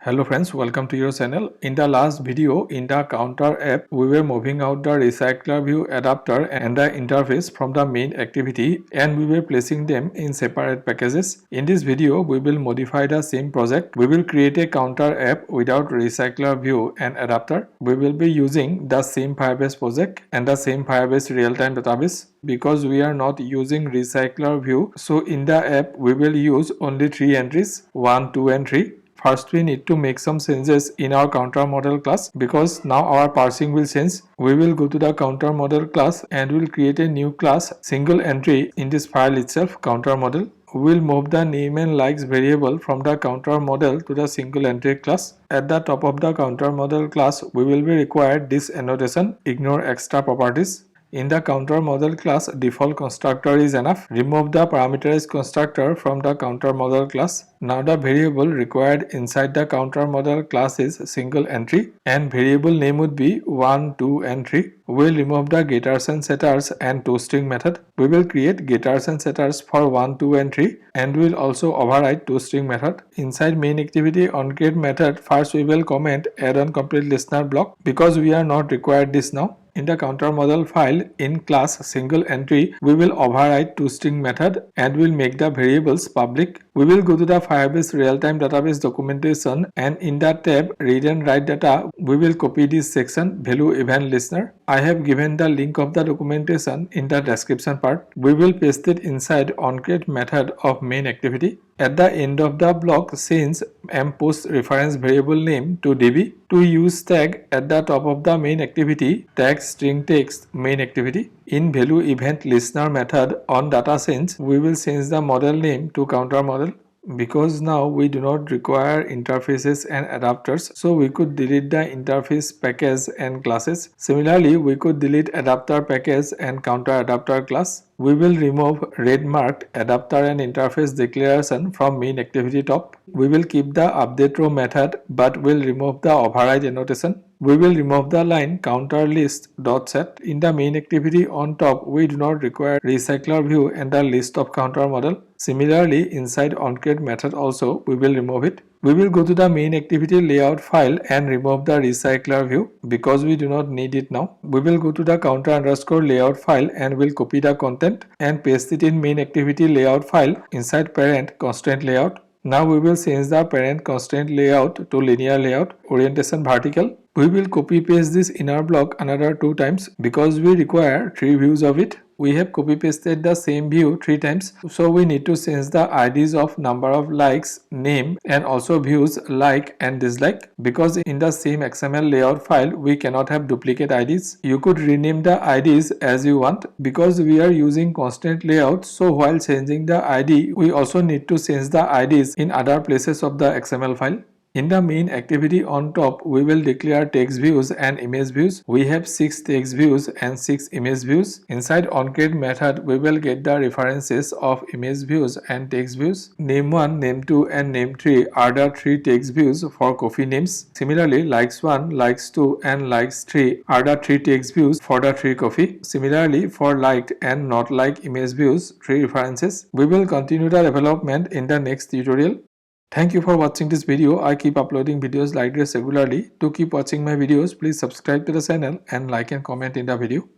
Hello friends, welcome to your channel. In the last video, in the counter app, we were moving out the Recyclerview adapter and the interface from the main activity, and we were placing them in separate packages. In this video, we will modify the same project. We will create a counter app without Recyclerview and adapter. We will be using the same Firebase project and the same Firebase Realtime database. Because we are not using Recyclerview, so in the app, we will use only 3 entries, 1, 2 and 3. First, we need to make some changes in our counter model class because now our parsing will change. We will go to the counter model class and we'll create a new class single entry in this file itself, counter model. We'll move the name and likes variable from the counter model to the single entry class. At the top of the counter model class, we will be required this annotation, ignore extra properties. In the counter model class, default constructor is enough. Remove the parameterized constructor from the counter model class. Now the variable required inside the counter model class is single entry and variable name would be 1, 2 and 3. We'll remove the getters and setters and toString method. We will create getters and setters for 1, 2 and 3 and we'll also override toString method. Inside main activity onCreate method, first we will comment add on complete listener block because we are not required this now. In the counter model file in class single entry, we will override toString method and will make the variables public. We will go to the Firebase Realtime database documentation and in the tab read and write data, we will copy this section value event listener. I have given the link of the documentation in the description part. We will paste it inside onCreate method of main activity. At the end of the block, change mpost reference variable name to db. To use tag at the top of the main activity, tag string text main activity. In value event listener method on data change, we will change the model name to counter model. Because now we do not require interfaces and adapters, so we could delete the interface package and classes. Similarly, we could delete adapter package and counter adapter class. We will remove red marked adapter and interface declaration from main activity top. We will keep the update row method but will remove the override annotation. We will remove the line counter list dot set. In the main activity on top, we do not require Recyclerview and the list of counter model. Similarly, inside onCreate method also, we will remove it. We will go to the main activity layout file and remove the Recyclerview because we do not need it now. We will go to the counter underscore layout file and will copy the content and paste it in main activity layout file inside parent constraint layout. Now we will change the parent constraint layout to linear layout, orientation vertical. We will copy paste this inner block another 2 times because we require 3 views of it. We have copy pasted the same view 3 times, so we need to change the IDs of number of likes, name and also views like and dislike because in the same XML layout file we cannot have duplicate IDs. You could rename the IDs as you want because we are using constraint layout, so while changing the ID we also need to change the IDs in other places of the XML file. In the main activity on top, we will declare text views and image views. We have 6 text views and 6 image views. Inside onCreate method, we will get the references of image views and text views. Name 1, name 2 and name 3 are the 3 text views for coffee names. Similarly, likes 1, likes 2 and likes 3 are the 3 text views for the 3 coffee. Similarly, for liked and not liked image views, 3 references. We will continue the development in the next tutorial. Thank you for watching this video. I keep uploading videos like this regularly. To keep watching my videos, please subscribe to the channel and like and comment in the video.